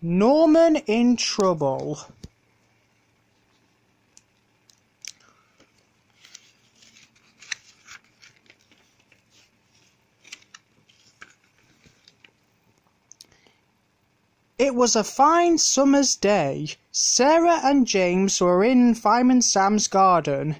Norman in trouble. It was a fine summer's day. Sarah and James were in Fireman Sam's garden.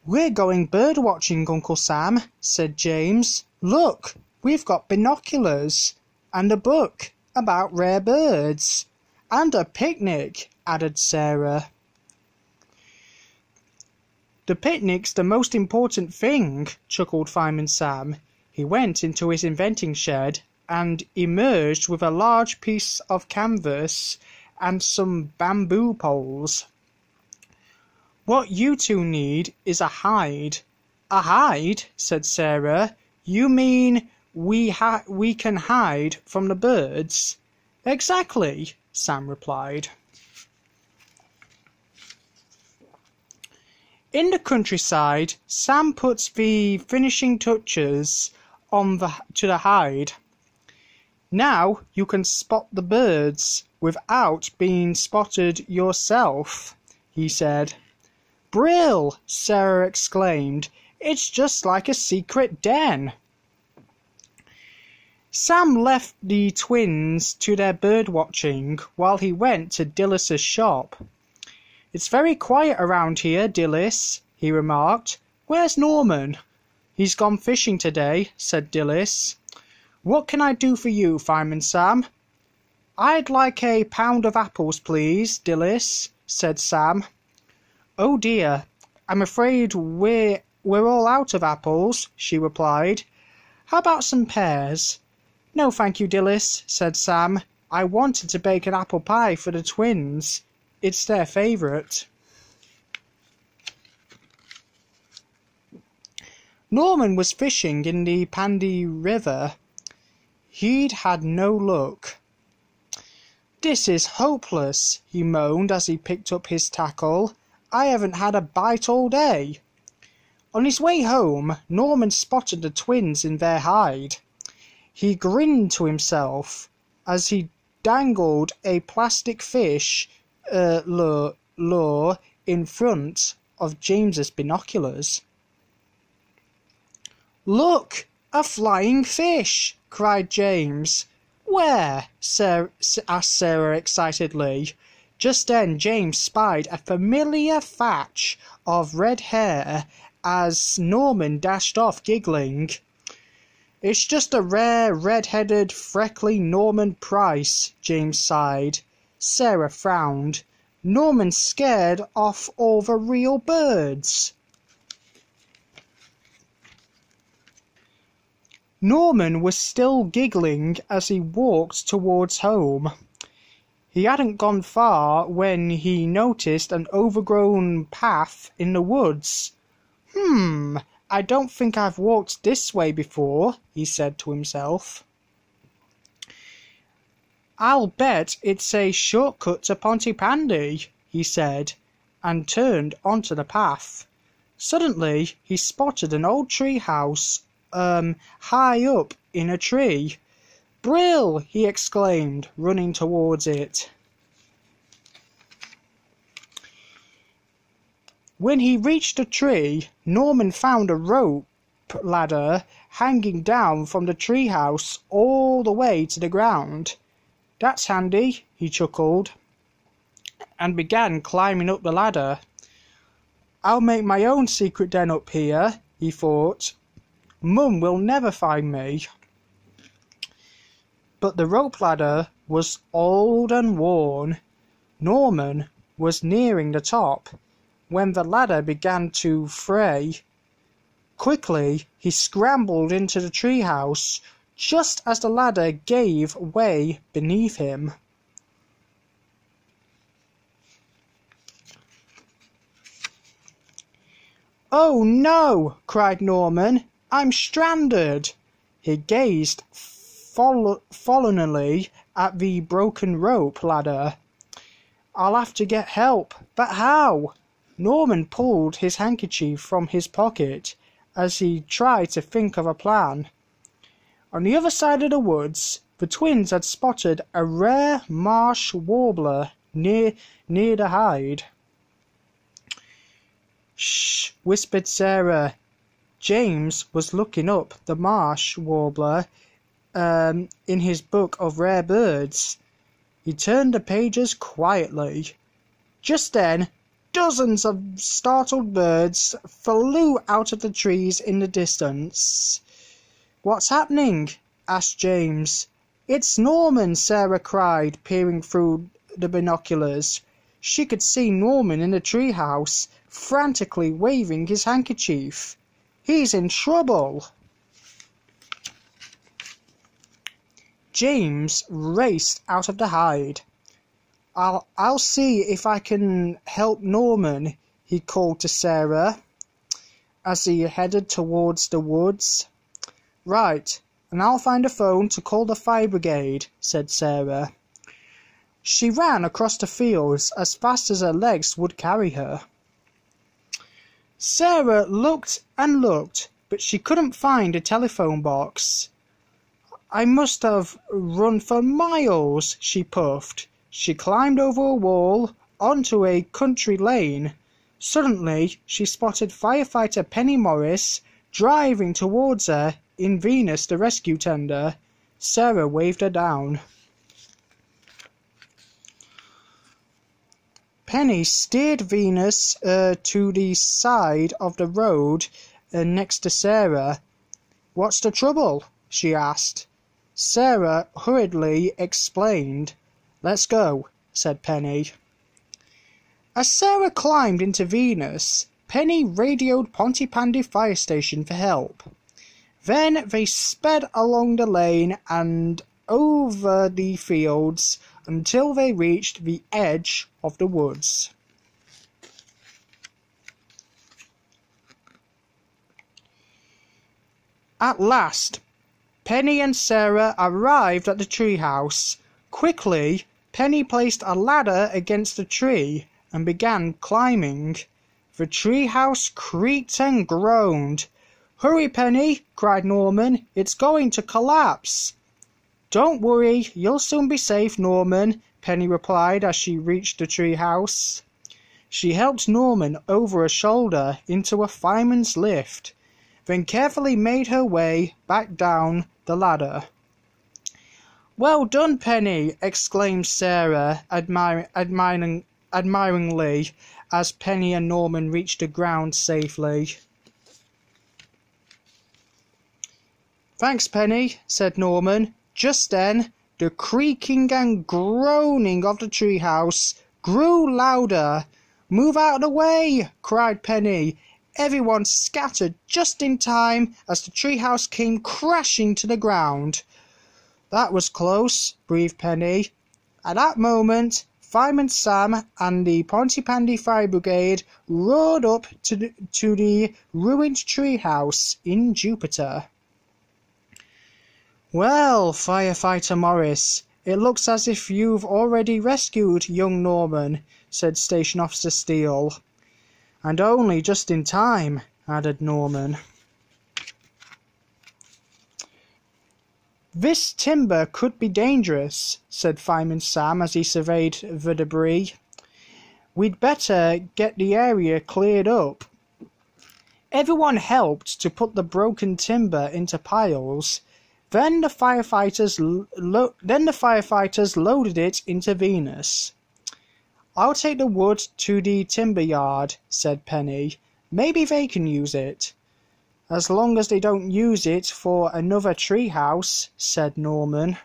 "We're going birdwatching, Uncle Sam," said James. "Look, we've got binoculars, and a book about rare birds, and a picnic," added Sarah. "The picnic's the most important thing," chuckled Fireman Sam. He went into his inventing shed and emerged with a large piece of canvas and some bamboo poles. "What you two need is a hide." "A hide?" said Sarah. "You mean we can hide from the birds?" "Exactly," Sam replied. In the countryside, Sam put the finishing touches to the hide. "Now you can spot the birds without being spotted yourself," he said. "Brill!" Sarah exclaimed. "It's just like a secret den." Sam left the twins to their bird watching while he went to Dillis's shop. "It's very quiet around here, Dillis," he remarked. "Where's Norman?" "He's gone fishing today," said Dillis. "What can I do for you, Fireman Sam?" "I'd like a pound of apples, please, Dillis," said Sam. "Oh dear, I'm afraid we're all out of apples," she replied. "How about some pears?" "No, thank you, Dillis," said Sam. "I wanted to bake an apple pie for the twins. It's their favourite." Norman was fishing in the Pandy River. He'd had no luck. "This is hopeless," he moaned as he picked up his tackle. "I haven't had a bite all day." On his way home, Norman spotted the twins in their hide. He grinned to himself as he dangled a plastic fish lure in front of James's binoculars. "Look, a flying fish!" cried James. "Where?" asked Sarah excitedly. Just then James spied a familiar thatch of red hair as Norman dashed off giggling. "It's just a rare, red-headed, freckly Norman Price," James sighed. Sarah frowned. "Norman scared off all the real birds." Norman was still giggling as he walked towards home. He hadn't gone far when he noticed an overgrown path in the woods. I don't think I've walked this way before," he said to himself. "I'll bet it's a shortcut to Pontypandy," he said, and turned onto the path. Suddenly he spotted an old treehouse high up in a tree. "Brill!" he exclaimed, running towards it. When he reached the tree, Norman found a rope ladder hanging down from the treehouse all the way to the ground. "That's handy," he chuckled, and began climbing up the ladder. "I'll make my own secret den up here," he thought. "Mum will never find me." But the rope ladder was old and worn. Norman was nearing the top when the ladder began to fray. Quickly he scrambled into the treehouse just as the ladder gave way beneath him. "Oh no!" cried Norman. "I'm stranded!" He gazed forlornly at the broken rope ladder. "I'll have to get help, but how?" Norman pulled his handkerchief from his pocket as he tried to think of a plan. On the other side of the woods, The twins had spotted a rare marsh warbler near the hide. "Shh," whispered Sarah. James was looking up the marsh warbler in his book of rare birds. He turned the pages quietly. Just then, dozens of startled birds flew out of the trees in the distance. "What's happening?" asked James. "It's Norman," Sarah cried, peering through the binoculars. She could see Norman in the treehouse, frantically waving his handkerchief. "He's in trouble." James raced out of the hide. I'll see if I can help Norman," he called to Sarah as he headed towards the woods. "Right, and I'll find a phone to call the fire brigade," said Sarah. She ran across the fields as fast as her legs would carry her. Sarah looked and looked, but she couldn't find a telephone box. "I must have run for miles," she puffed. She climbed over a wall onto a country lane. Suddenly, she spotted firefighter Penny Morris driving towards her in Venus the rescue tender. Sarah waved her down. Penny steered Venus to the side of the road next to Sarah. "What's the trouble?" she asked. Sarah hurriedly explained. "Let's go," said Penny. As Sarah climbed into Venus, Penny radioed Pontypandy Fire Station for help. Then they sped along the lane and over the fields until they reached the edge of the woods. At last, Penny and Sarah arrived at the treehouse. Quickly, Penny placed a ladder against a tree and began climbing. The treehouse creaked and groaned. "Hurry, Penny!" cried Norman. "It's going to collapse." "Don't worry, you'll soon be safe, Norman," Penny replied as she reached the treehouse. She helped Norman over her shoulder into a fireman's lift, then carefully made her way back down the ladder. "Well done, Penny!" exclaimed Sarah admiringly as Penny and Norman reached the ground safely. "Thanks, Penny," said Norman. Just then, the creaking and groaning of the treehouse grew louder. "Move out of the way!" cried Penny. Everyone scattered just in time as the treehouse came crashing to the ground. "That was close," breathed Penny. At that moment, Fireman Sam and the Pontypandy Fire Brigade rode up to the ruined treehouse in Jupiter. "Well, Firefighter Morris, it looks as if you've already rescued young Norman," said Station Officer Steele. "And only just in time," added Norman. "This timber could be dangerous," said Fireman Sam as he surveyed the debris. "We'd better get the area cleared up." Everyone helped to put the broken timber into piles. Then the firefighters loaded it into Venus. "I'll take the wood to the timber yard," said Penny. "Maybe they can use it." "As long as they don't use it for another treehouse," said Norman.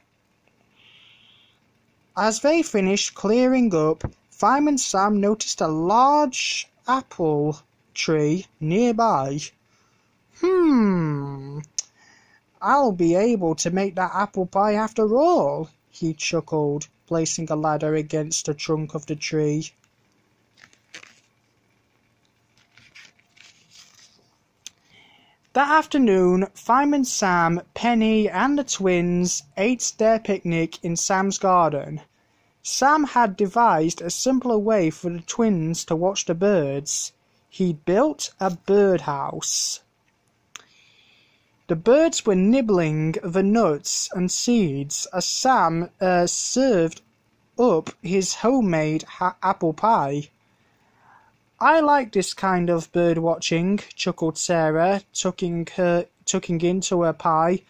As they finished clearing up, Fireman Sam noticed a large apple tree nearby. I'll be able to make that apple pie after all," he chuckled, placing a ladder against the trunk of the tree. That afternoon, Fireman Sam, Penny and the twins ate their picnic in Sam's garden. Sam had devised a simpler way for the twins to watch the birds. He'd built a birdhouse. The birds were nibbling the nuts and seeds as Sam served up his homemade apple pie. I like this kind of bird watching, chuckled Sarah, tucking into her pie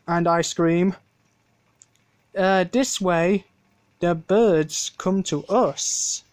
and ice cream. This way, the birds come to us.